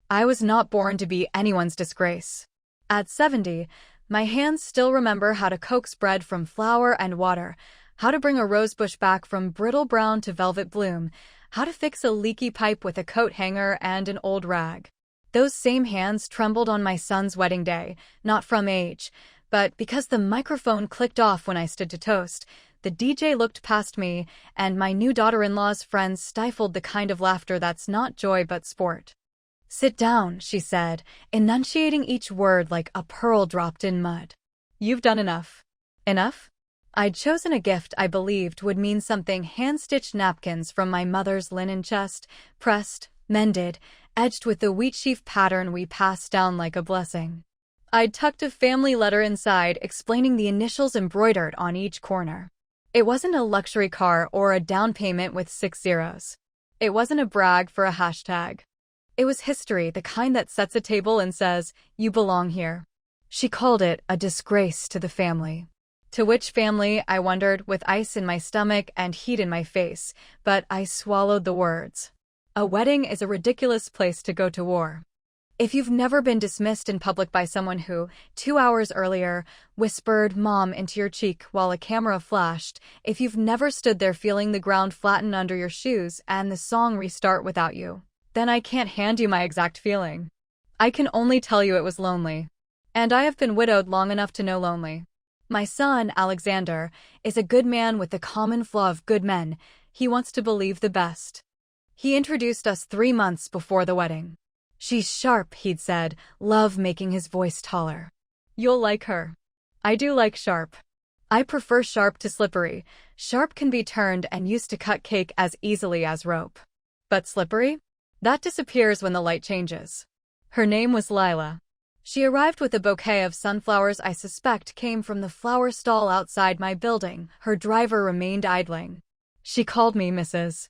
I was not born to be anyone's disgrace. At 70, my hands still remember how to coax bread from flour and water, how to bring a rosebush back from brittle brown to velvet bloom, how to fix a leaky pipe with a coat hanger and an old rag. Those same hands trembled on my son's wedding day, not from age, but because the microphone clicked off when I stood to toast. The DJ looked past me, and my new daughter-in-law's friends stifled the kind of laughter that's not joy but sport. "Sit down," she said, enunciating each word like a pearl dropped in mud. "You've done enough." Enough? I'd chosen a gift I believed would mean something: hand-stitched napkins from my mother's linen chest, pressed, mended, edged with the wheat sheaf pattern we passed down like a blessing. I'd tucked a family letter inside explaining the initials embroidered on each corner. It wasn't a luxury car or a down payment with 6 zeros. It wasn't a brag for a hashtag. It was history, the kind that sets a table and says, "You belong here." She called it a disgrace to the family. To which family, I wondered, with ice in my stomach and heat in my face, but I swallowed the words. A wedding is a ridiculous place to go to war. If you've never been dismissed in public by someone who, 2 hours earlier, whispered "Mom" into your cheek while a camera flashed, if you've never stood there feeling the ground flatten under your shoes and the song restart without you, then I can't hand you my exact feeling. I can only tell you it was lonely. And I have been widowed long enough to know lonely. My son, Alexander, is a good man with the common flaw of good men. He wants to believe the best. He introduced us 3 months before the wedding. "She's sharp," he'd said, love making his voice taller. "You'll like her." I do like sharp. I prefer sharp to slippery. Sharp can be turned and used to cut cake as easily as rope. But slippery? That disappears when the light changes. Her name was Lila. She arrived with a bouquet of sunflowers I suspect came from the flower stall outside my building. Her driver remained idling. She called me Mrs.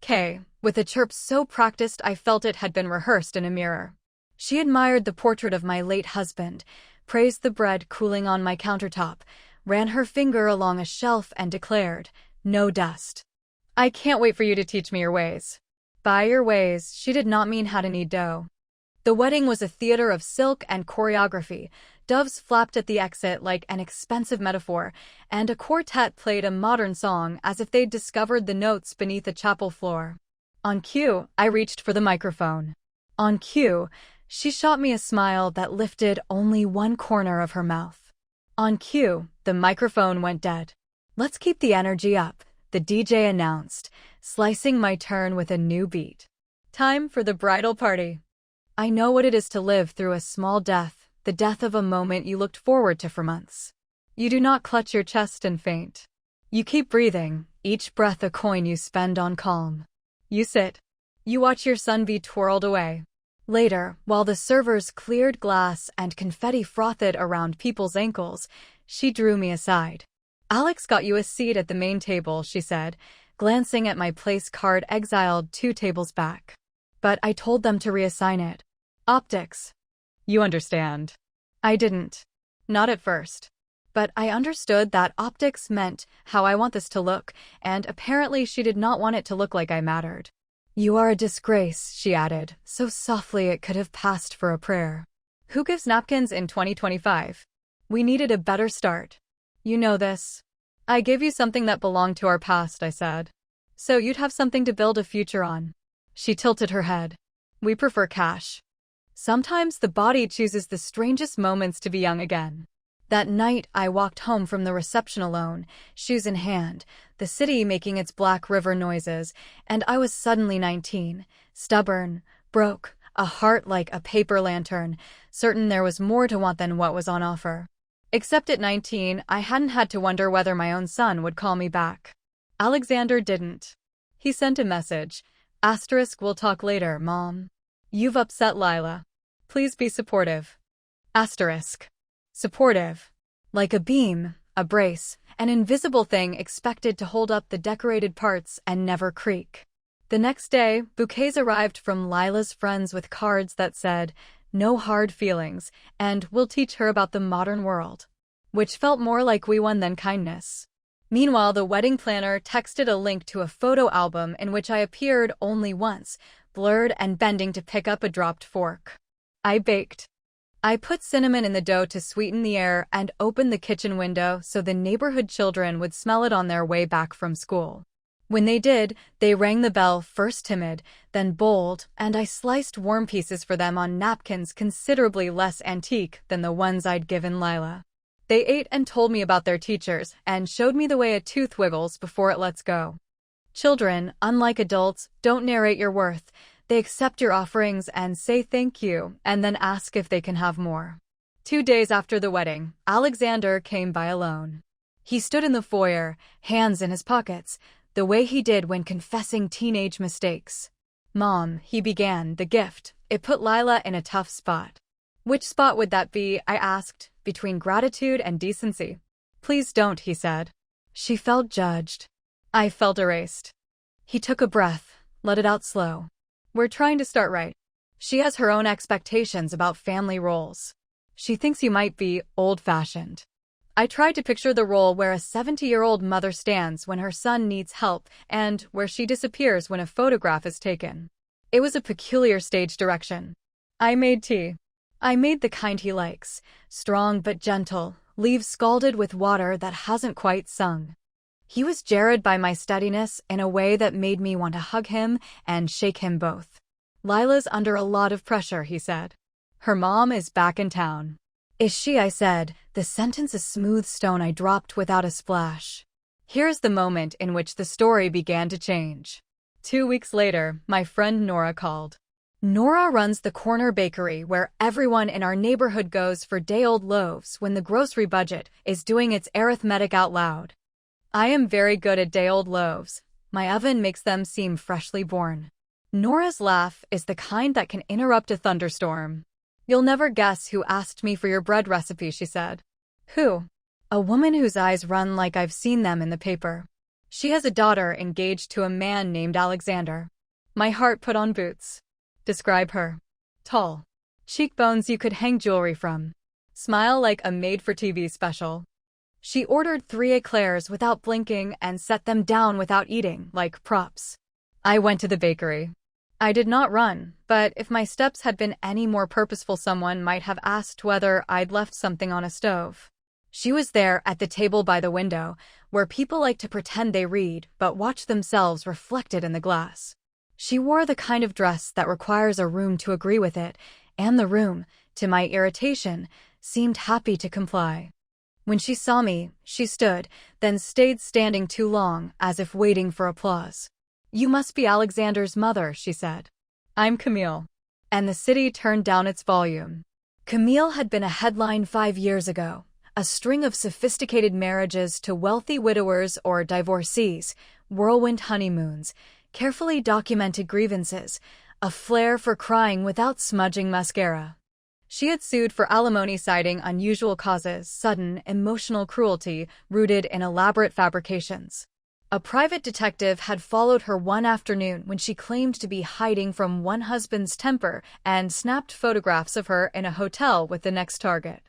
K, with a chirp so practiced I felt it had been rehearsed in a mirror. She admired the portrait of my late husband, praised the bread cooling on my countertop, ran her finger along a shelf and declared, "No dust." "I can't wait for you to teach me your ways." By your ways, she did not mean how to knead dough. The wedding was a theater of silk and choreography. Doves flapped at the exit like an expensive metaphor, and a quartet played a modern song as if they'd discovered the notes beneath a chapel floor. On cue, I reached for the microphone. On cue, she shot me a smile that lifted only one corner of her mouth. On cue, the microphone went dead. "Let's keep the energy up," the DJ announced, slicing my turn with a new beat. "Time for the bridal party." I know what it is to live through a small death, the death of a moment you looked forward to for months. You do not clutch your chest and faint. You keep breathing, each breath a coin you spend on calm. You sit. You watch your son be twirled away. Later, while the servers cleared glass and confetti frothed around people's ankles, she drew me aside. "Alex got you a seat at the main table," she said, glancing at my place card exiled 2 tables back. "But I told them to reassign it. Optics." "You understand." I didn't. Not at first. But I understood that optics meant how I want this to look, and apparently she did not want it to look like I mattered. "You are a disgrace," she added, so softly it could have passed for a prayer. "Who gives napkins in 2025? We needed a better start. You know this." "I gave you something that belonged to our past," I said. "So you'd have something to build a future on." She tilted her head. "We prefer cash." Sometimes the body chooses the strangest moments to be young again. That night, I walked home from the reception alone, shoes in hand, the city making its Black River noises, and I was suddenly 19, stubborn, broke, a heart like a paper lantern, certain there was more to want than what was on offer. Except at 19, I hadn't had to wonder whether my own son would call me back. Alexander didn't. He sent a message. *, "We'll talk later, Mom. You've upset Lila. Please be supportive." *. Supportive. Like a beam, a brace, an invisible thing expected to hold up the decorated parts and never creak. The next day, bouquets arrived from Lila's friends with cards that said, "No hard feelings," and "We'll teach her about the modern world," which felt more like we won than kindness. Meanwhile, the wedding planner texted a link to a photo album in which I appeared only once, blurred and bending to pick up a dropped fork. I baked. I put cinnamon in the dough to sweeten the air and opened the kitchen window so the neighborhood children would smell it on their way back from school. When they did, they rang the bell, first timid, then bold, and I sliced warm pieces for them on napkins considerably less antique than the ones I'd given Lila. They ate and told me about their teachers and showed me the way a tooth wiggles before it lets go. Children, unlike adults, don't narrate your worth. They accept your offerings and say thank you, and then ask if they can have more. 2 days after the wedding, Alexander came by alone. He stood in the foyer, hands in his pockets, the way he did when confessing teenage mistakes. "Mom," he began, "the gift, it put Lila in a tough spot." "Which spot would that be?" I asked, "between gratitude and decency?" "Please don't," he said. She felt judged. I felt erased. He took a breath, let it out slow. "We're trying to start right. She has her own expectations about family roles. She thinks you might be old-fashioned." I tried to picture the role where a 70-year-old mother stands when her son needs help and where she disappears when a photograph is taken. It was a peculiar stage direction. I made tea. I made the kind he likes, strong but gentle, leaves scalded with water that hasn't quite sung. He was jarred by my steadiness in a way that made me want to hug him and shake him both. "Lila's under a lot of pressure," he said. "Her mom is back in town." "Is she?" I said, the sentence a smooth stone I dropped without a splash. Here's the moment in which the story began to change. 2 weeks later, my friend Nora called. Nora runs the corner bakery where everyone in our neighborhood goes for day-old loaves when the grocery budget is doing its arithmetic out loud. I am very good at day-old loaves. My oven makes them seem freshly born. Nora's laugh is the kind that can interrupt a thunderstorm. "You'll never guess who asked me for your bread recipe," she said. "Who?" "A woman whose eyes run like I've seen them in the paper. She has a daughter engaged to a man named Alexander." My heart put on boots. "Describe her." "Tall. Cheekbones you could hang jewelry from. Smile like a made-for-TV special. She ordered 3 eclairs without blinking and set them down without eating, like props." I went to the bakery. I did not run, but if my steps had been any more purposeful, someone might have asked whether I'd left something on a stove. She was there at the table by the window, where people like to pretend they read but watch themselves reflected in the glass. She wore the kind of dress that requires a room to agree with it, and the room, to my irritation, seemed happy to comply. When she saw me, she stood, then stayed standing too long, as if waiting for applause. "You must be Alexander's mother," she said. "I'm Camille." And the city turned down its volume. Camille had been a headline 5 years ago, a string of sophisticated marriages to wealthy widowers or divorcees, whirlwind honeymoons, carefully documented grievances, a flair for crying without smudging mascara. She had sued for alimony citing unusual causes, sudden, emotional cruelty rooted in elaborate fabrications. A private detective had followed her one afternoon when she claimed to be hiding from one husband's temper and snapped photographs of her in a hotel with the next target.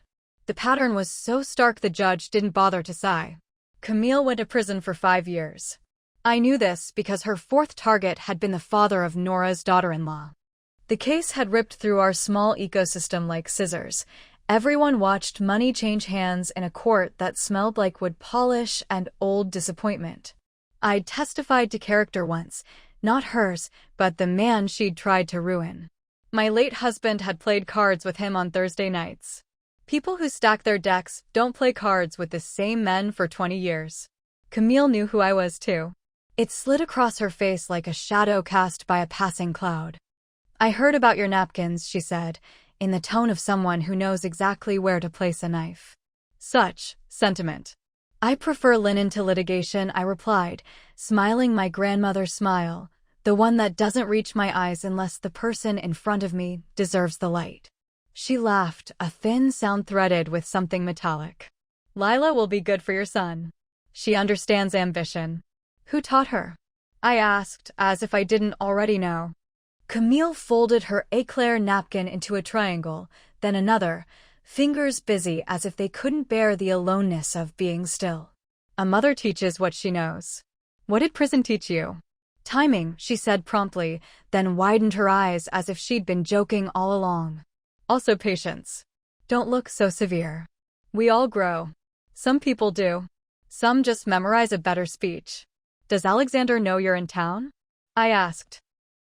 The pattern was so stark the judge didn't bother to sigh. Camille went to prison for 5 years. I knew this because her 4th target had been the father of Nora's daughter-in-law. The case had ripped through our small ecosystem like scissors. Everyone watched money change hands in a court that smelled like wood polish and old disappointment. I'd testified to character once, not hers, but the man she'd tried to ruin. My late husband had played cards with him on Thursday nights. People who stack their decks don't play cards with the same men for 20 years. Camille knew who I was too. It slid across her face like a shadow cast by a passing cloud. "I heard about your napkins," she said, in the tone of someone who knows exactly where to place a knife. Such sentiment. "I prefer linen to litigation," I replied, smiling my grandmother's smile, the one that doesn't reach my eyes unless the person in front of me deserves the light. She laughed, a thin sound threaded with something metallic. "Lila will be good for your son. She understands ambition." "Who taught her?" I asked, as if I didn't already know. Camille folded her eclair napkin into a triangle, then another, fingers busy as if they couldn't bear the aloneness of being still. "A mother teaches what she knows." "What did prison teach you?" Timing, she said promptly, then widened her eyes as if she'd been joking all along. Also patience. Don't look so severe. We all grow. Some people do. Some just memorize a better speech. Does Alexander know you're in town? I asked.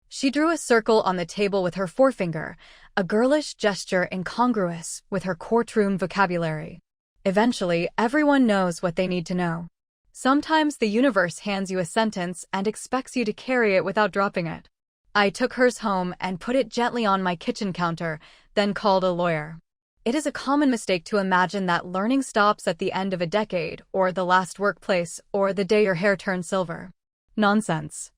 She drew a circle on the table with her forefinger, a girlish gesture incongruous with her courtroom vocabulary. Eventually, everyone knows what they need to know. Sometimes the universe hands you a sentence and expects you to carry it without dropping it. I took hers home and put it gently on my kitchen counter, then called a lawyer. It is a common mistake to imagine that learning stops at the end of a decade, or the last workplace, or the day your hair turns silver. Nonsense.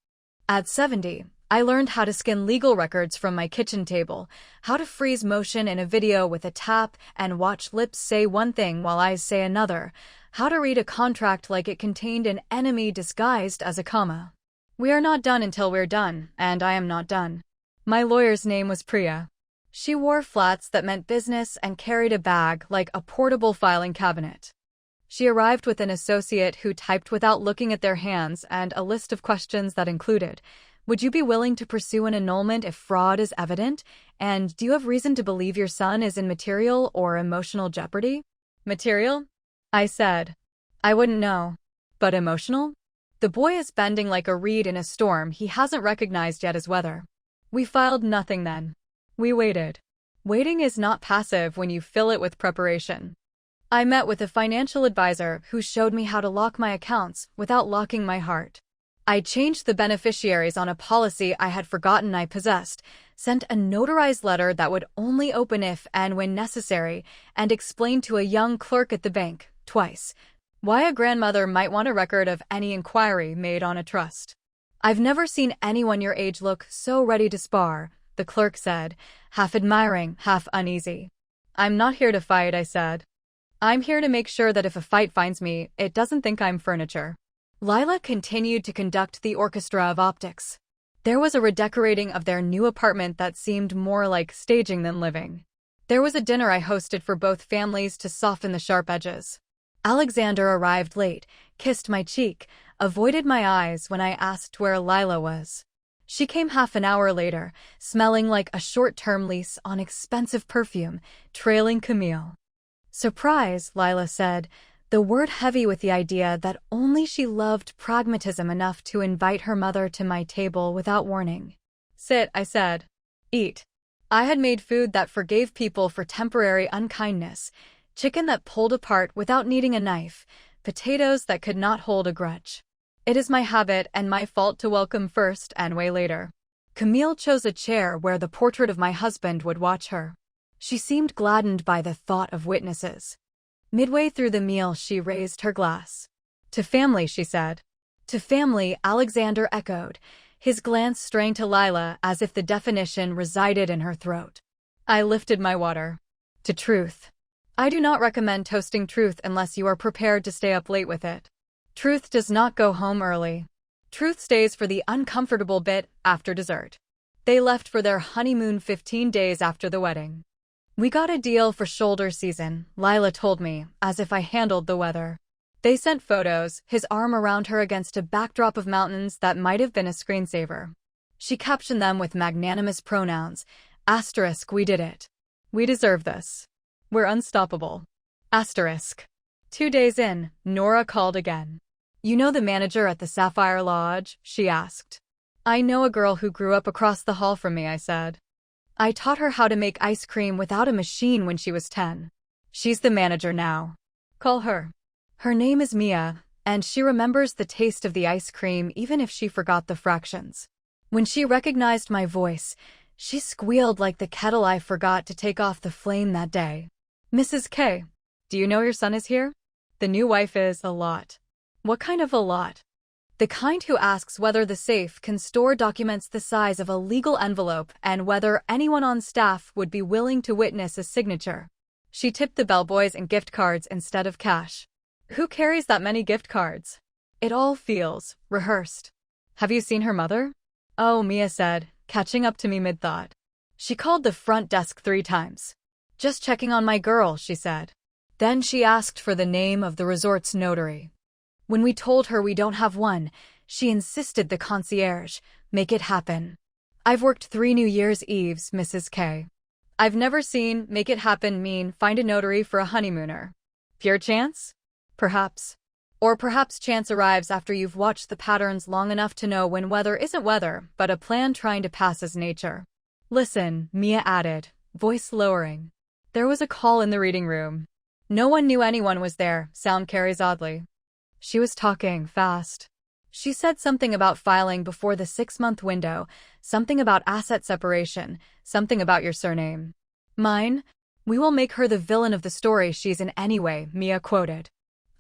At 70, I learned how to scan legal records from my kitchen table, how to freeze motion in a video with a tap and watch lips say one thing while eyes say another, how to read a contract like it contained an enemy disguised as a comma. We are not done until we're done, and I am not done. My lawyer's name was Priya. She wore flats that meant business and carried a bag like a portable filing cabinet. She arrived with an associate who typed without looking at their hands and a list of questions that included, would you be willing to pursue an annulment if fraud is evident? And do you have reason to believe your son is in material or emotional jeopardy? Material? I said. I wouldn't know. But emotional? The boy is bending like a reed in a storm he hasn't recognized yet as weather. We filed nothing then. We waited. Waiting is not passive when you fill it with preparation. I met with a financial advisor who showed me how to lock my accounts without locking my heart. I changed the beneficiaries on a policy I had forgotten I possessed, sent a notarized letter that would only open if and when necessary, and explained to a young clerk at the bank, twice, why a grandmother might want a record of any inquiry made on a trust. I've never seen anyone your age look so ready to spar, the clerk said, half admiring, half uneasy. I'm not here to fight, I said. I'm here to make sure that if a fight finds me, it doesn't think I'm furniture. Lila continued to conduct the orchestra of optics. There was a redecorating of their new apartment that seemed more like staging than living. There was a dinner I hosted for both families to soften the sharp edges. Alexander arrived late, kissed my cheek, avoided my eyes when I asked where Lila was. She came half an hour later, smelling like a short-term lease on expensive perfume, trailing Camille. Surprise, Lila said, the word heavy with the idea that only she loved pragmatism enough to invite her mother to my table without warning. Sit, I said. Eat. I had made food that forgave people for temporary unkindness, chicken that pulled apart without needing a knife, potatoes that could not hold a grudge. It is my habit and my fault to welcome first and weigh later. Camille chose a chair where the portrait of my husband would watch her. She seemed gladdened by the thought of witnesses. Midway through the meal, she raised her glass. To family, she said. To family, Alexander echoed, his glance straying to Lila as if the definition resided in her throat. I lifted my water. To truth. I do not recommend toasting truth unless you are prepared to stay up late with it. Truth does not go home early. Truth stays for the uncomfortable bit after dessert. They left for their honeymoon 15 days after the wedding. We got a deal for shoulder season, Lila told me, as if I handled the weather. They sent photos, his arm around her against a backdrop of mountains that might have been a screensaver. She captioned them with magnanimous pronouns. Asterisk, we did it. We deserve this. We're unstoppable. Asterisk. 2 days in, Nora called again. You know the manager at the Sapphire Lodge? She asked. I know a girl who grew up across the hall from me, I said. I taught her how to make ice cream without a machine when she was 10. She's the manager now. Call her. Her name is Mia, and she remembers the taste of the ice cream even if she forgot the fractions. When she recognized my voice, she squealed like the kettle I forgot to take off the flame that day. Mrs. K, do you know your son is here? The new wife is a lot. What kind of a lot? The kind who asks whether the safe can store documents the size of a legal envelope and whether anyone on staff would be willing to witness a signature. She tipped the bellboys in gift cards instead of cash. Who carries that many gift cards? It all feels rehearsed. Have you seen her mother? Oh, Mia said, catching up to me mid-thought. She called the front desk 3 times. Just checking on my girl, she said. Then she asked for the name of the resort's notary. When we told her we don't have one, She insisted the concierge make it happen. I've worked 3 New Year's Eves, Mrs. K. I've never seen make it happen mean find a notary for a honeymooner. Pure chance? Perhaps. Or perhaps chance arrives after you've watched the patterns long enough to know when weather isn't weather, but a plan trying to pass as nature. Listen, Mia added, voice lowering. There was a call in the reading room. No one knew anyone was there, sound carries oddly. She was talking fast. She said something about filing before the 6-month window, something about asset separation, something about your surname. Mine? We will make her the villain of the story she's in anyway, Mia quoted.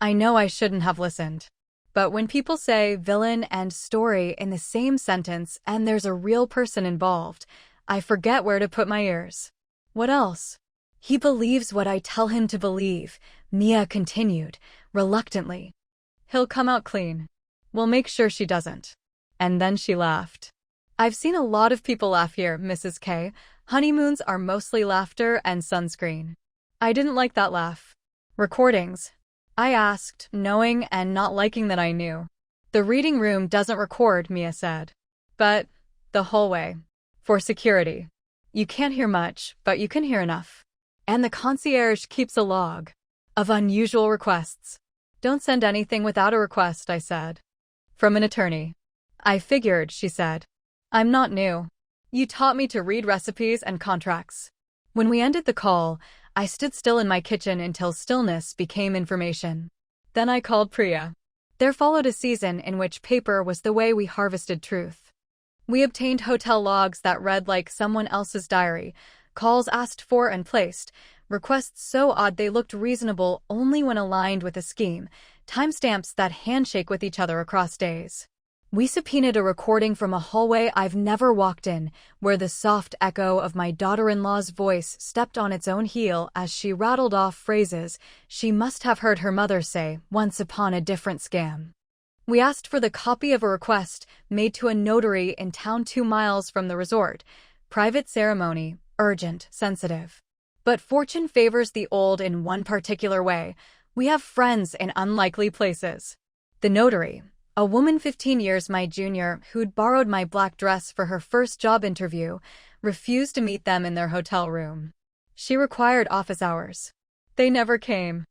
I know I shouldn't have listened. But when people say villain and story in the same sentence and there's a real person involved, I forget where to put my ears. What else? He believes what I tell him to believe, Mia continued, reluctantly. He'll come out clean. We'll make sure she doesn't. And then she laughed. I've seen a lot of people laugh here, Mrs. K. Honeymoons are mostly laughter and sunscreen. I didn't like that laugh. Recordings? I asked, knowing and not liking that I knew. The reading room doesn't record, Mia said. But the hallway. For security. You can't hear much, but you can hear enough. And the concierge keeps a log of unusual requests. Don't send anything without a request, I said. From an attorney. I figured, she said. I'm not new. You taught me to read recipes and contracts. When we ended the call, I stood still in my kitchen until stillness became information. Then I called Priya. There followed a season in which paper was the way we harvested truth. We obtained hotel logs that read like someone else's diary, calls asked for and placed, requests so odd they looked reasonable only when aligned with a scheme, timestamps that handshake with each other across days. We subpoenaed a recording from a hallway I've never walked in, where the soft echo of my daughter-in-law's voice stepped on its own heel as she rattled off phrases she must have heard her mother say once upon a different scam. We asked for the copy of a request made to a notary in town 2 miles from the resort. Private ceremony, urgent, sensitive. But fortune favors the old in one particular way. We have friends in unlikely places. The notary, a woman 15 years my junior who'd borrowed my black dress for her first job interview, refused to meet them in their hotel room. She required office hours. They never came.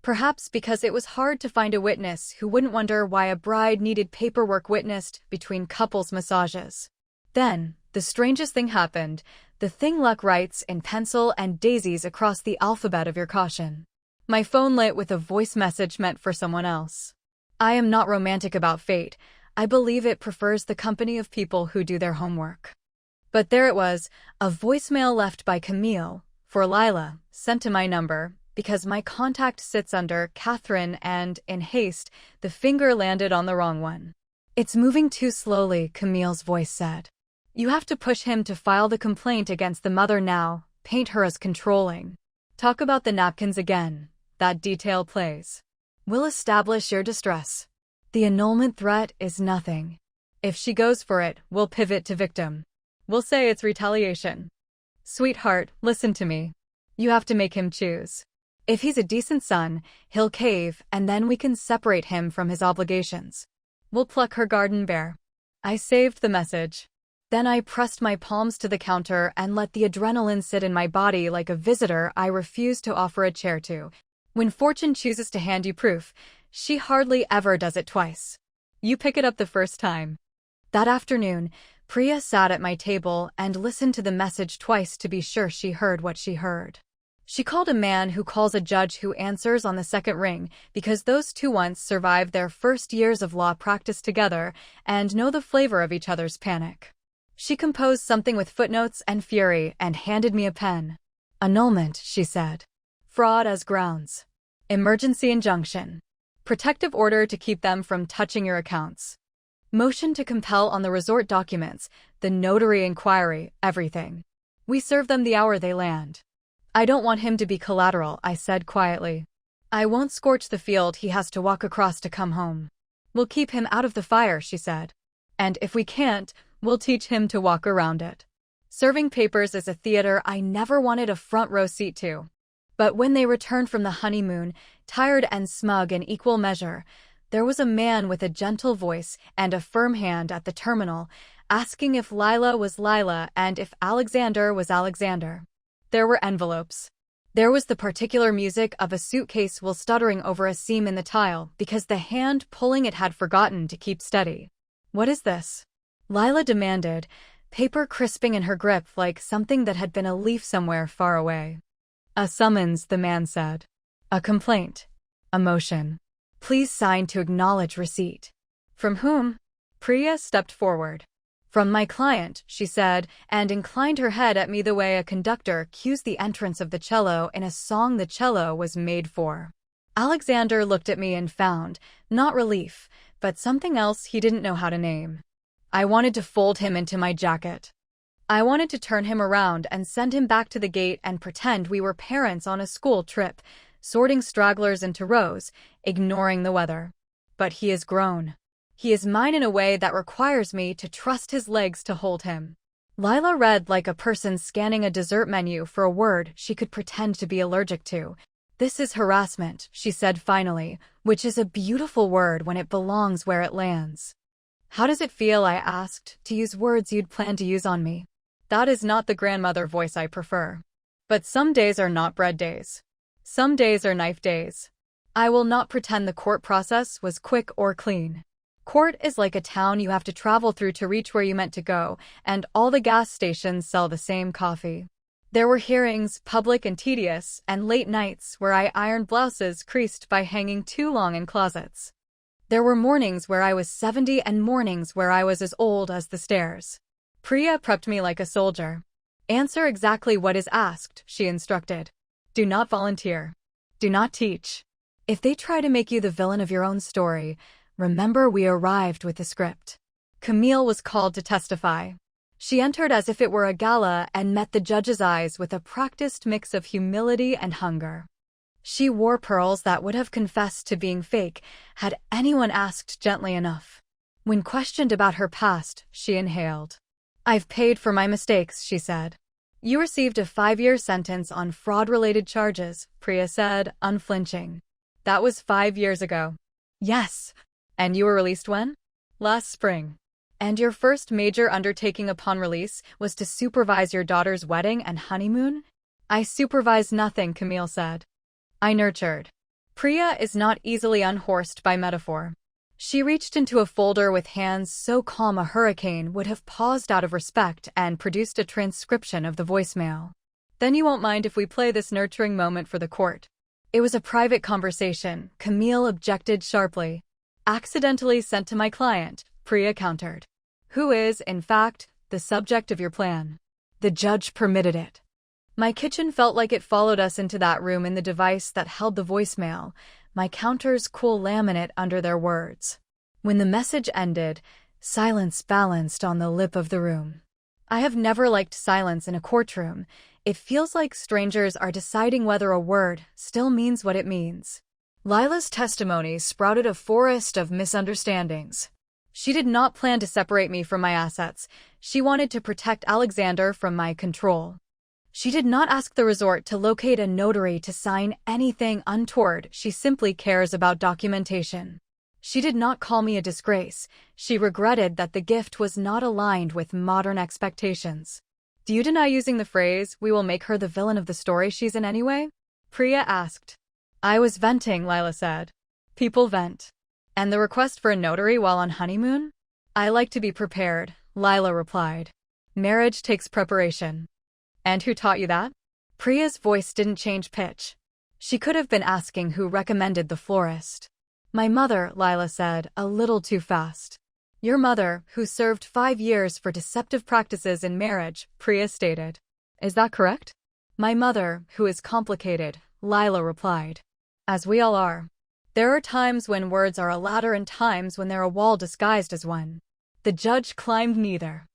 Perhaps because it was hard to find a witness who wouldn't wonder why a bride needed paperwork witnessed between couples massages. Then, the strangest thing happened, the thing luck writes in pencil and daisies across the alphabet of your caution. My phone lit with a voice message meant for someone else. I am not romantic about fate. I believe it prefers the company of people who do their homework. But there it was, a voicemail left by Camille, for Lila, sent to my number, because my contact sits under Catherine and, in haste, the finger landed on the wrong one. It's moving too slowly, Camille's voice said. You have to push him to file the complaint against the mother now, paint her as controlling. Talk about the napkins again. That detail plays. We'll establish your distress. The annulment threat is nothing. If she goes for it, we'll pivot to victim. We'll say it's retaliation. Sweetheart, listen to me. You have to make him choose. If he's a decent son, he'll cave, and then we can separate him from his obligations. We'll pluck her garden bare. I saved the message. Then I pressed my palms to the counter and let the adrenaline sit in my body like a visitor I refused to offer a chair to. When fortune chooses to hand you proof, she hardly ever does it twice. You pick it up the first time. That afternoon, Priya sat at my table and listened to the message twice to be sure she heard what she heard. She called a man who calls a judge who answers on the second ring because those two once survived their first years of law practice together and know the flavor of each other's panic. She composed something with footnotes and fury and handed me a pen. Annulment, she said. Fraud as grounds. Emergency injunction. Protective order to keep them from touching your accounts. Motion to compel on the resort documents, the notary inquiry, everything. We serve them the hour they land. I don't want him to be collateral, I said quietly. I won't scorch the field he has to walk across to come home. We'll keep him out of the fire, she said. And if we can't, we'll teach him to walk around it. Serving papers is a theater I never wanted a front row seat to. But when they returned from the honeymoon, tired and smug in equal measure, There was a man with a gentle voice and a firm hand at the terminal, asking if Lila was Lila and if Alexander was Alexander. There were envelopes. There was the particular music of a suitcase while stuttering over a seam in the tile because the hand pulling it had forgotten to keep steady. "What is this?" Lila demanded, paper crisping in her grip like something that had been a leaf somewhere far away. "A summons," the man said. "A complaint. A motion. Please sign to acknowledge receipt." "From whom?" Priya stepped forward. "From my client," she said, and inclined her head at me the way a conductor cues the entrance of the cello in a song the cello was made for. Alexander looked at me and found, not relief, but something else he didn't know how to name. I wanted to fold him into my jacket. I wanted to turn him around and send him back to the gate and pretend we were parents on a school trip, sorting stragglers into rows, ignoring the weather. But he is grown. He is mine in a way that requires me to trust his legs to hold him. Lila read like a person scanning a dessert menu for a word she could pretend to be allergic to. "This is harassment," she said finally, which is a beautiful word when it belongs where it lands. "How does it feel," I asked, "to use words you'd plan to use on me?" That is not the grandmother voice I prefer. But some days are not bread days. Some days are knife days. I will not pretend the court process was quick or clean. Court is like a town you have to travel through to reach where you meant to go, and all the gas stations sell the same coffee. There were hearings, public and tedious, and late nights where I ironed blouses creased by hanging too long in closets. There were mornings where I was 70 and mornings where I was as old as the stairs. Priya prepped me like a soldier. "Answer exactly what is asked," she instructed. "Do not volunteer. Do not teach. If they try to make you the villain of your own story, remember we arrived with the script." Camille was called to testify. She entered as if it were a gala and met the judge's eyes with a practiced mix of humility and hunger. She wore pearls that would have confessed to being fake had anyone asked gently enough. When questioned about her past, she inhaled. "I've paid for my mistakes," she said. "You received a 5-year sentence on fraud-related charges," Priya said, unflinching. "That was 5 years ago." "Yes." "And you were released when?" "Last spring." "And your first major undertaking upon release was to supervise your daughter's wedding and honeymoon?" "I supervised nothing," Camille said. "I nurtured." Priya is not easily unhorsed by metaphor. She reached into a folder with hands so calm a hurricane would have paused out of respect and produced a transcription of the voicemail. "Then you won't mind if we play this nurturing moment for the court." "It was a private conversation," Camille objected sharply. "Accidentally sent to my client," Priya countered. "Who is, in fact, the subject of your plan." The judge permitted it. My kitchen felt like it followed us into that room in the device that held the voicemail, my counters cool laminate under their words. When the message ended, silence balanced on the lip of the room. I have never liked silence in a courtroom. It feels like strangers are deciding whether a word still means what it means. Lila's testimony sprouted a forest of misunderstandings. She did not plan to separate me from my assets. She wanted to protect Alexander from my control. She did not ask the resort to locate a notary to sign anything untoward. She simply cares about documentation. She did not call me a disgrace. She regretted that the gift was not aligned with modern expectations. "Do you deny using the phrase, 'we will make her the villain of the story she's in anyway'?" Priya asked. "I was venting," Lila said. "People vent." "And the request for a notary while on honeymoon?" "I like to be prepared," Lila replied. "Marriage takes preparation." "And who taught you that?" Priya's voice didn't change pitch. She could have been asking who recommended the florist. "My mother," Lila said, a little too fast. "Your mother, who served 5 years for deceptive practices in marriage," Priya stated. "Is that correct?" "My mother, who is complicated," Lila replied. "As we all are. There are times when words are a ladder and times when they're a wall disguised as one." The judge climbed neither.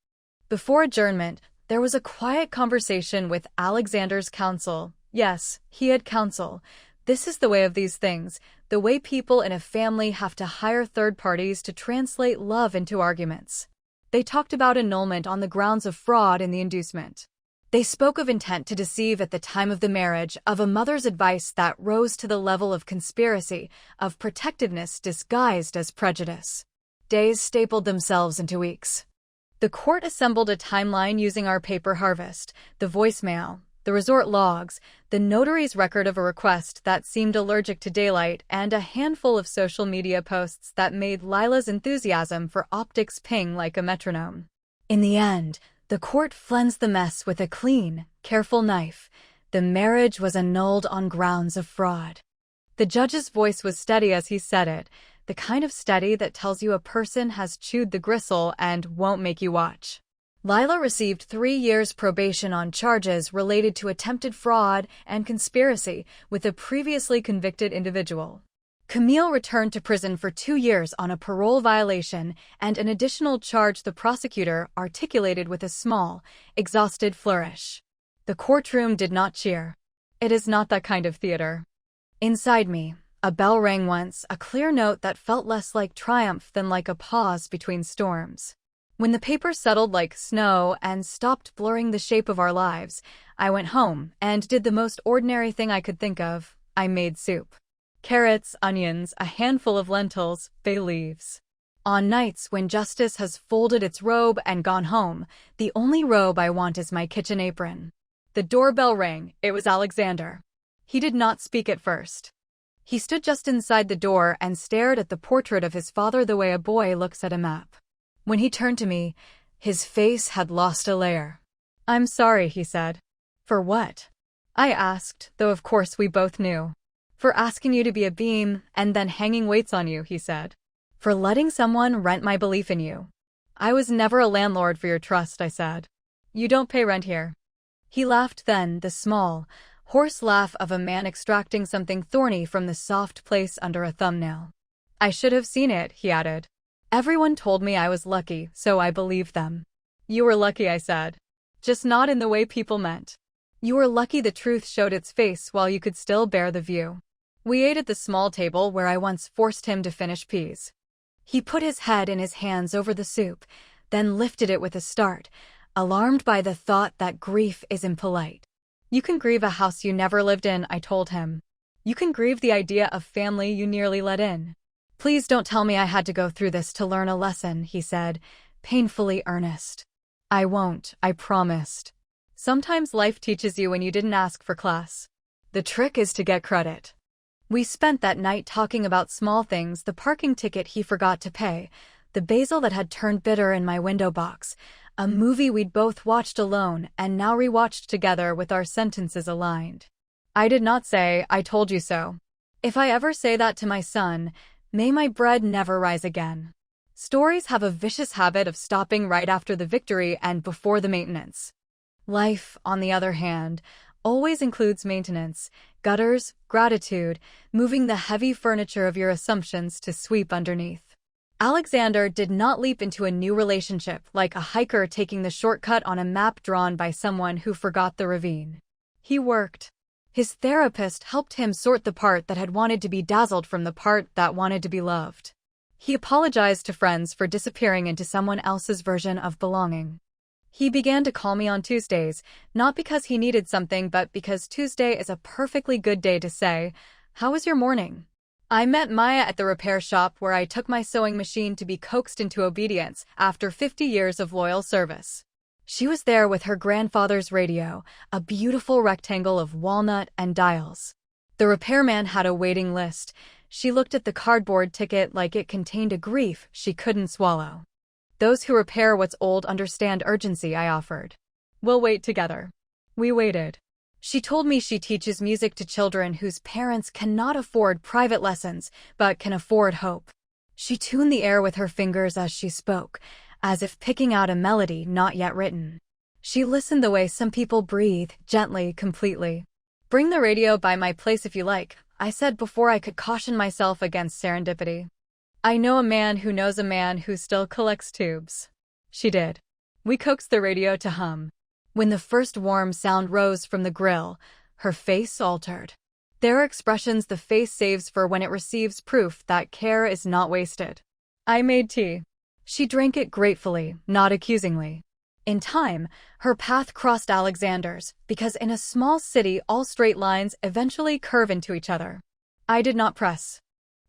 Before adjournment, there was a quiet conversation with Alexander's counsel. Yes, he had counsel. This is the way of these things, the way people in a family have to hire third parties to translate love into arguments. They talked about annulment on the grounds of fraud in the inducement. They spoke of intent to deceive at the time of the marriage, of a mother's advice that rose to the level of conspiracy, of protectiveness disguised as prejudice. Days stapled themselves into weeks. The court assembled a timeline using our paper harvest, the voicemail, the resort logs, the notary's record of a request that seemed allergic to daylight, and a handful of social media posts that made Lila's enthusiasm for optics ping like a metronome. In the end, the court flensed the mess with a clean, careful knife. The marriage was annulled on grounds of fraud. The judge's voice was steady as he said it, the kind of steady that tells you a person has chewed the gristle and won't make you watch. Lila received 3 years probation on charges related to attempted fraud and conspiracy with a previously convicted individual. Camille returned to prison for 2 years on a parole violation and an additional charge the prosecutor articulated with a small, exhausted flourish. The courtroom did not cheer. It is not that kind of theater. Inside me, a bell rang once, a clear note that felt less like triumph than like a pause between storms. When the paper settled like snow and stopped blurring the shape of our lives, I went home and did the most ordinary thing I could think of. I made soup. Carrots, onions, a handful of lentils, bay leaves. On nights when justice has folded its robe and gone home, the only robe I want is my kitchen apron. The doorbell rang. It was Alexander. He did not speak at first. He stood just inside the door and stared at the portrait of his father the way a boy looks at a map. When he turned to me, his face had lost a layer. "I'm sorry," he said. "For what?" I asked, though of course we both knew. "For asking you to be a beam and then hanging weights on you," he said. "For letting someone rent my belief in you." "I was never a landlord for your trust," I said. "You don't pay rent here." He laughed then, the small, hoarse laugh of a man extracting something thorny from the soft place under a thumbnail. "I should have seen it," he added. "Everyone told me I was lucky, so I believed them." "You were lucky," I said. "Just not in the way people meant. You were lucky the truth showed its face while you could still bear the view." We ate at the small table where I once forced him to finish peas. He put his head in his hands over the soup, then lifted it with a start, alarmed by the thought that grief is impolite. "You can grieve a house you never lived in," I told him. "You can grieve the idea of family you nearly let in." "Please don't tell me I had to go through this to learn a lesson," he said, painfully earnest. "I won't, I promised. Sometimes life teaches you when you didn't ask for class. The trick is to get credit." We spent that night talking about small things, the parking ticket he forgot to pay, the basil that had turned bitter in my window box, a movie we'd both watched alone and now rewatched together with our sentences aligned. I did not say, "I told you so." If I ever say that to my son, may my bread never rise again. Stories have a vicious habit of stopping right after the victory and before the maintenance. Life, on the other hand, always includes maintenance, gutters, gratitude, moving the heavy furniture of your assumptions to sweep underneath. Alexander did not leap into a new relationship like a hiker taking the shortcut on a map drawn by someone who forgot the ravine. He worked. His therapist helped him sort the part that had wanted to be dazzled from the part that wanted to be loved. He apologized to friends for disappearing into someone else's version of belonging. He began to call me on Tuesdays, not because he needed something but because Tuesday is a perfectly good day to say, "How was your morning?" I met Maya at the repair shop where I took my sewing machine to be coaxed into obedience after 50 years of loyal service. She was there with her grandfather's radio, a beautiful rectangle of walnut and dials. The repairman had a waiting list. She looked at the cardboard ticket like it contained a grief she couldn't swallow. "Those who repair what's old understand urgency," I offered. "We'll wait together." We waited. She told me she teaches music to children whose parents cannot afford private lessons, but can afford hope. She tuned the air with her fingers as she spoke, as if picking out a melody not yet written. She listened the way some people breathe, gently, completely. "Bring the radio by my place if you like," I said before I could caution myself against serendipity. "I know a man who knows a man who still collects tubes." She did. We coaxed the radio to hum. When the first warm sound rose from the grill, her face altered. There are expressions the face saves for when it receives proof that care is not wasted. I made tea. She drank it gratefully, not accusingly. In time, her path crossed Alexander's, because in a small city all straight lines eventually curve into each other. I did not press.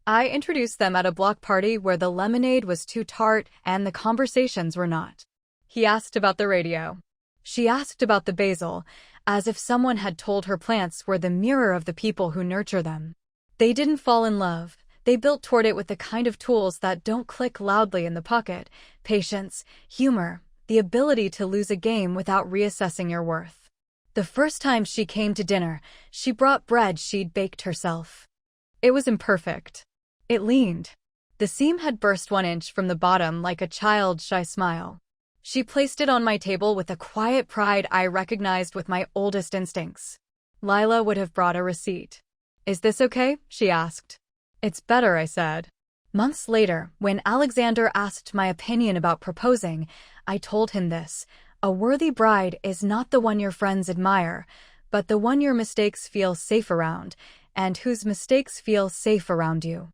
I introduced them at a block party where the lemonade was too tart and the conversations were not. He asked about the radio. She asked about the basil, as if someone had told her plants were the mirror of the people who nurture them. They didn't fall in love. They built toward it with the kind of tools that don't click loudly in the pocket: patience, humor, the ability to lose a game without reassessing your worth. The first time she came to dinner, she brought bread she'd baked herself. It was imperfect. It leaned. The seam had burst 1 inch from the bottom like a child's shy smile. She placed it on my table with a quiet pride I recognized with my oldest instincts. Lila would have brought a receipt. "Is this okay?" she asked. "It's better," I said. Months later, when Alexander asked my opinion about proposing, I told him this: a worthy bride is not the one your friends admire, but the one your mistakes feel safe around, and whose mistakes feel safe around you.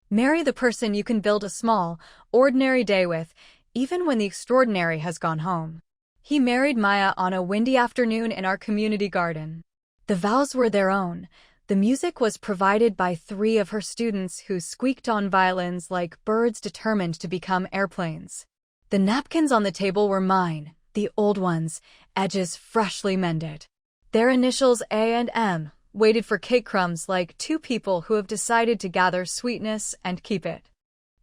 Marry the person you can build a small, ordinary day with, even when the extraordinary has gone home. He married Maya on a windy afternoon in our community garden. The vows were their own. The music was provided by 3 of her students who squeaked on violins like birds determined to become airplanes. The napkins on the table were mine, the old ones, edges freshly mended. Their initials A and M waited for cake crumbs like 2 people who have decided to gather sweetness and keep it.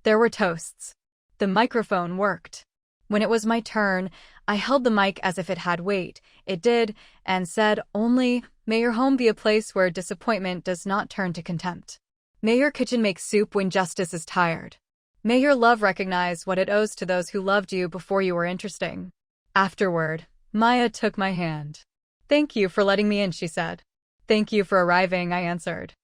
There were toasts. The microphone worked. When it was my turn, I held the mic as if it had weight. It did, and said only, "May your home be a place where disappointment does not turn to contempt. May your kitchen make soup when justice is tired. May your love recognize what it owes to those who loved you before you were interesting." Afterward, Maya took my hand. "Thank you for letting me in," she said. "Thank you for arriving," I answered.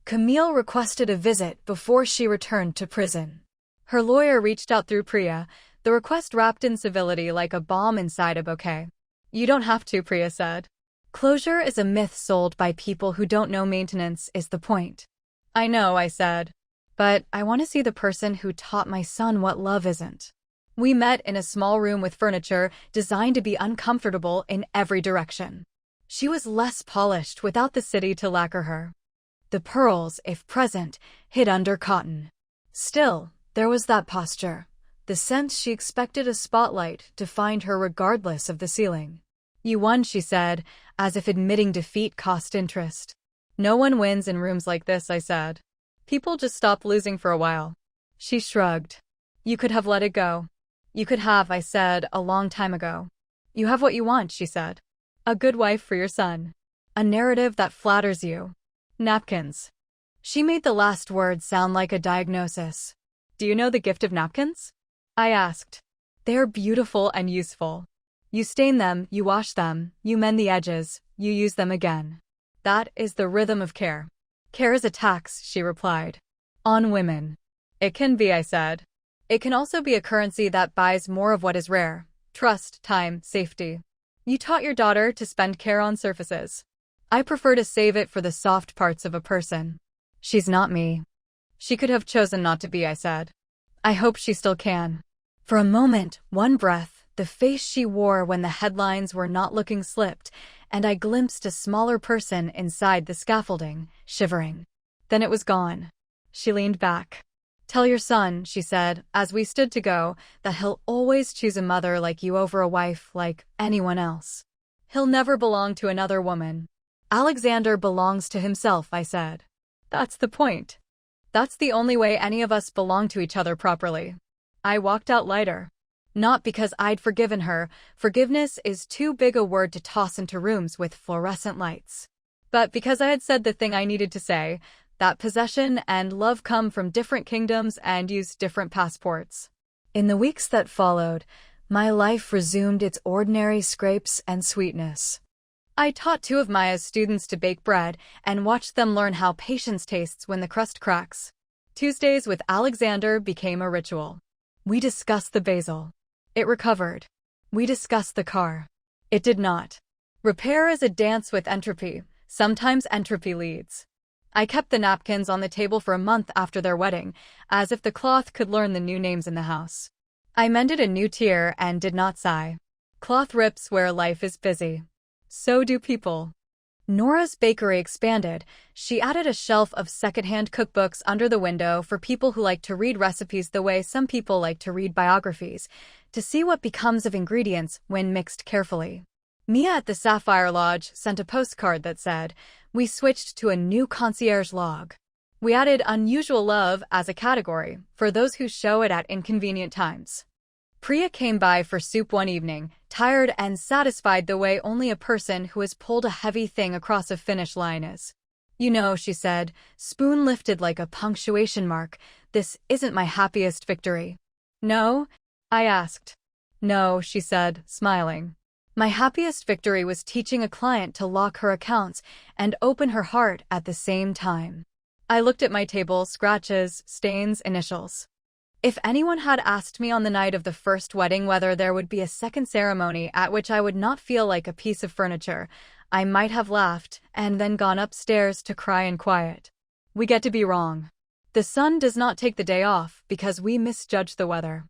Camille requested a visit before she returned to prison. Her lawyer reached out through Priya, the request wrapped in civility like a bomb inside a bouquet. "You don't have to," Priya said. "Closure is a myth sold by people who don't know maintenance is the point." "I know," I said. "But I want to see the person who taught my son what love isn't." We met in a small room with furniture designed to be uncomfortable in every direction. She was less polished without the city to lacquer her. The pearls, if present, hid under cotton. Still, there was that posture, the sense she expected a spotlight to find her regardless of the ceiling. "You won," she said, as if admitting defeat cost interest. "No one wins in rooms like this," I said. "People just stop losing for a while." She shrugged. "You could have let it go." "You could have," I said, "a long time ago." "You have what you want," she said. "A good wife for your son. A narrative that flatters you. Napkins." She made the last word sound like a diagnosis. "Do you know the gift of napkins?" I asked. "They are beautiful and useful. You stain them, you wash them, you mend the edges, you use them again. That is the rhythm of care." "Care is a tax," she replied. "On women." "It can be," I said. "It can also be a currency that buys more of what is rare: trust, time, safety. You taught your daughter to spend care on surfaces. I prefer to save it for the soft parts of a person." "She's not me." "She could have chosen not to be," I said. "I hope she still can." For a moment, one breath, the face she wore when the headlines were not looking slipped, and I glimpsed a smaller person inside the scaffolding, shivering. Then it was gone. She leaned back. "Tell your son," she said, as we stood to go, "that he'll always choose a mother like you over a wife like anyone else. He'll never belong to another woman." "Alexander belongs to himself," I said. "That's the point. That's the only way any of us belong to each other properly." I walked out lighter. Not because I'd forgiven her. Forgiveness is too big a word to toss into rooms with fluorescent lights. But because I had said the thing I needed to say, that possession and love come from different kingdoms and use different passports. In the weeks that followed, my life resumed its ordinary scrapes and sweetness. I taught 2 of Maya's students to bake bread and watched them learn how patience tastes when the crust cracks. Tuesdays with Alexander became a ritual. We discussed the basil. It recovered. We discussed the car. It did not. Repair is a dance with entropy. Sometimes entropy leads. I kept the napkins on the table for a month after their wedding, as if the cloth could learn the new names in the house. I mended a new tear and did not sigh. Cloth rips where life is busy. So do people. Nora's bakery expanded. She added a shelf of secondhand cookbooks under the window for people who like to read recipes the way some people like to read biographies, to see what becomes of ingredients when mixed carefully. Mia at the Sapphire Lodge sent a postcard that said, "We switched to a new concierge log." We added unusual love as a category for those who show it at inconvenient times. Priya came by for soup one evening, tired and satisfied the way only a person who has pulled a heavy thing across a finish line is. "You know," she said, spoon lifted like a punctuation mark, "this isn't my happiest victory." "No?" I asked. "No," she said, smiling. "My happiest victory was teaching a client to lock her accounts and open her heart at the same time." I looked at my table, scratches, stains, initials. If anyone had asked me on the night of the first wedding whether there would be a second ceremony at which I would not feel like a piece of furniture, I might have laughed and then gone upstairs to cry in quiet. We get to be wrong. The sun does not take the day off because we misjudge the weather.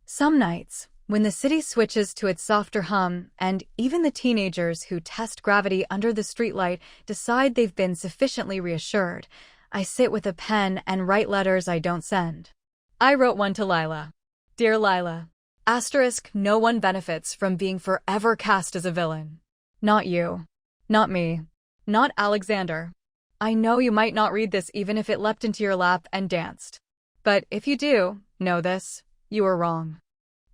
Some nights, when the city switches to its softer hum, and even the teenagers who test gravity under the streetlight decide they've been sufficiently reassured, I sit with a pen and write letters I don't send. I wrote one to Lila. "Dear Lila, *, no one benefits from being forever cast as a villain. Not you. Not me. Not Alexander. I know you might not read this even if it leapt into your lap and danced. But if you do, know this, you are wrong.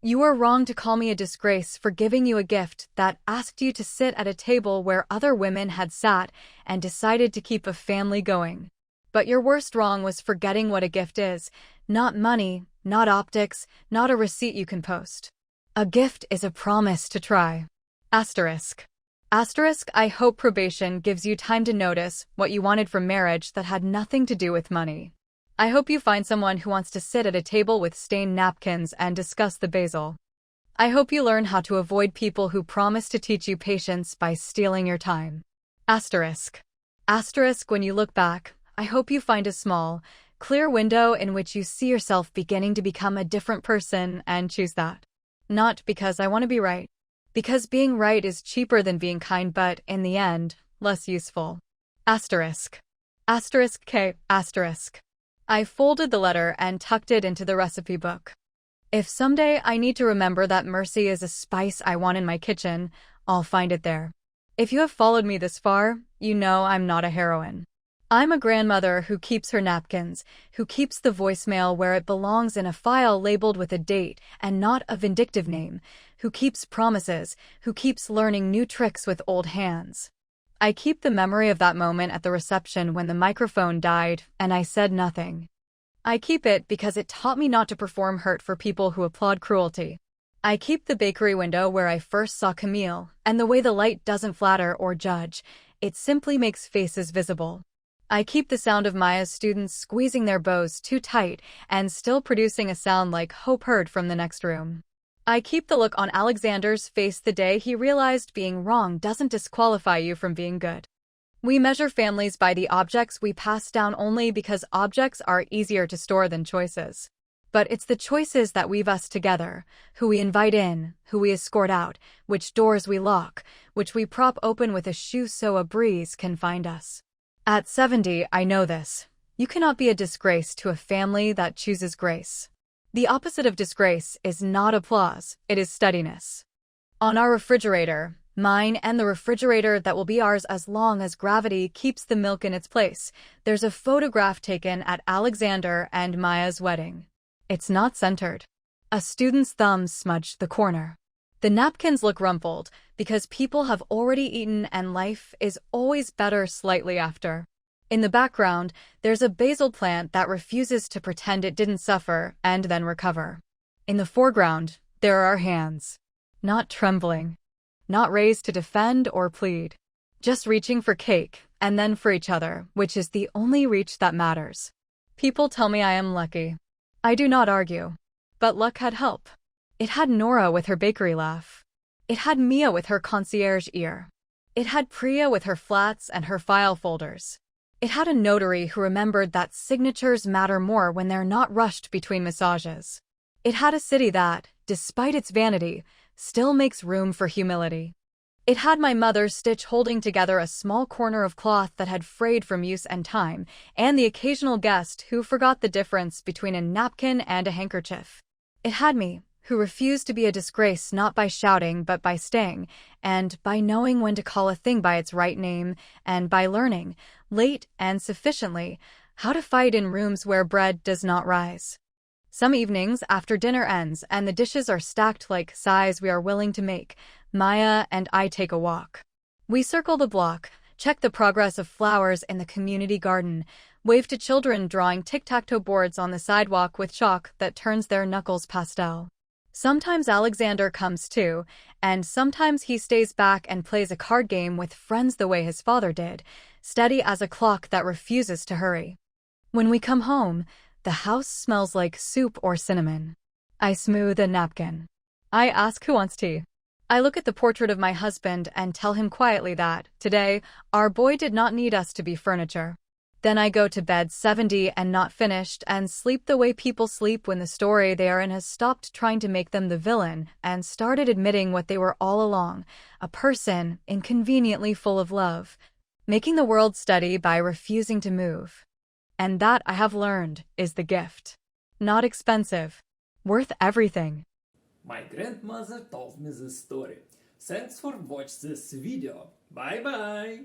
You are wrong to call me a disgrace for giving you a gift that asked you to sit at a table where other women had sat and decided to keep a family going. But your worst wrong was forgetting what a gift is. Not money, not optics, not a receipt you can post. A gift is a promise to try. *. I hope probation gives you time to notice what you wanted from marriage that had nothing to do with money. I hope you find someone who wants to sit at a table with stained napkins and discuss the basil. I hope you learn how to avoid people who promise to teach you patience by stealing your time. *. When you look back, I hope you find a small, clear window in which you see yourself beginning to become a different person and choose that. Not because I want to be right. Because being right is cheaper than being kind but, in the end, less useful. *. I folded the letter and tucked it into the recipe book. If someday I need to remember that mercy is a spice I want in my kitchen, I'll find it there. If you have followed me this far, you know I'm not a heroine. I'm a grandmother who keeps her napkins, who keeps the voicemail where it belongs in a file labeled with a date and not a vindictive name, who keeps promises, who keeps learning new tricks with old hands. I keep the memory of that moment at the reception when the microphone died and I said nothing. I keep it because it taught me not to perform hurt for people who applaud cruelty. I keep the bakery window where I first saw Camille, and the way the light doesn't flatter or judge, it simply makes faces visible. I keep the sound of Maya's students squeezing their bows too tight and still producing a sound like hope heard from the next room. I keep the look on Alexander's face the day he realized being wrong doesn't disqualify you from being good. We measure families by the objects we pass down only because objects are easier to store than choices. But it's the choices that weave us together, who we invite in, who we escort out, which doors we lock, which we prop open with a shoe so a breeze can find us. At 70, I know this. You cannot be a disgrace to a family that chooses grace. The opposite of disgrace is not applause, it is steadiness. On our refrigerator, mine and the refrigerator that will be ours as long as gravity keeps the milk in its place, there's a photograph taken at Alexander and Maya's wedding. It's not centered. A student's thumb smudged the corner. The napkins look rumpled because people have already eaten and life is always better slightly after. In the background, there's a basil plant that refuses to pretend it didn't suffer and then recover. In the foreground, there are hands. Not trembling. Not raised to defend or plead. Just reaching for cake and then for each other, which is the only reach that matters. People tell me I am lucky. I do not argue. But luck had help. It had Nora with her bakery laugh. It had Mia with her concierge ear. It had Priya with her flats and her file folders. It had a notary who remembered that signatures matter more when they're not rushed between massages. It had a city that, despite its vanity, still makes room for humility. It had my mother stitch holding together a small corner of cloth that had frayed from use and time, and the occasional guest who forgot the difference between a napkin and a handkerchief. It had me, who refused to be a disgrace not by shouting but by staying, and by knowing when to call a thing by its right name, and by learning, late and sufficiently, how to fight in rooms where bread does not rise. Some evenings, after dinner ends and the dishes are stacked like size we are willing to make, Maya and I take a walk. We circle the block, check the progress of flowers in the community garden, wave to children drawing tic-tac-toe boards on the sidewalk with chalk that turns their knuckles pastel. Sometimes Alexander comes too, and sometimes he stays back and plays a card game with friends the way his father did, steady as a clock that refuses to hurry. When we come home, the house smells like soup or cinnamon. I smooth a napkin. I ask who wants tea. I look at the portrait of my husband and tell him quietly that, today, our boy did not need us to be furniture. Then I go to bed 70 and not finished and sleep the way people sleep when the story they are in has stopped trying to make them the villain and started admitting what they were all along, a person inconveniently full of love, making the world steady by refusing to move. And that, I have learned, is the gift. Not expensive. Worth everything. My grandmother told me this story. Thanks for watching this video. Bye bye!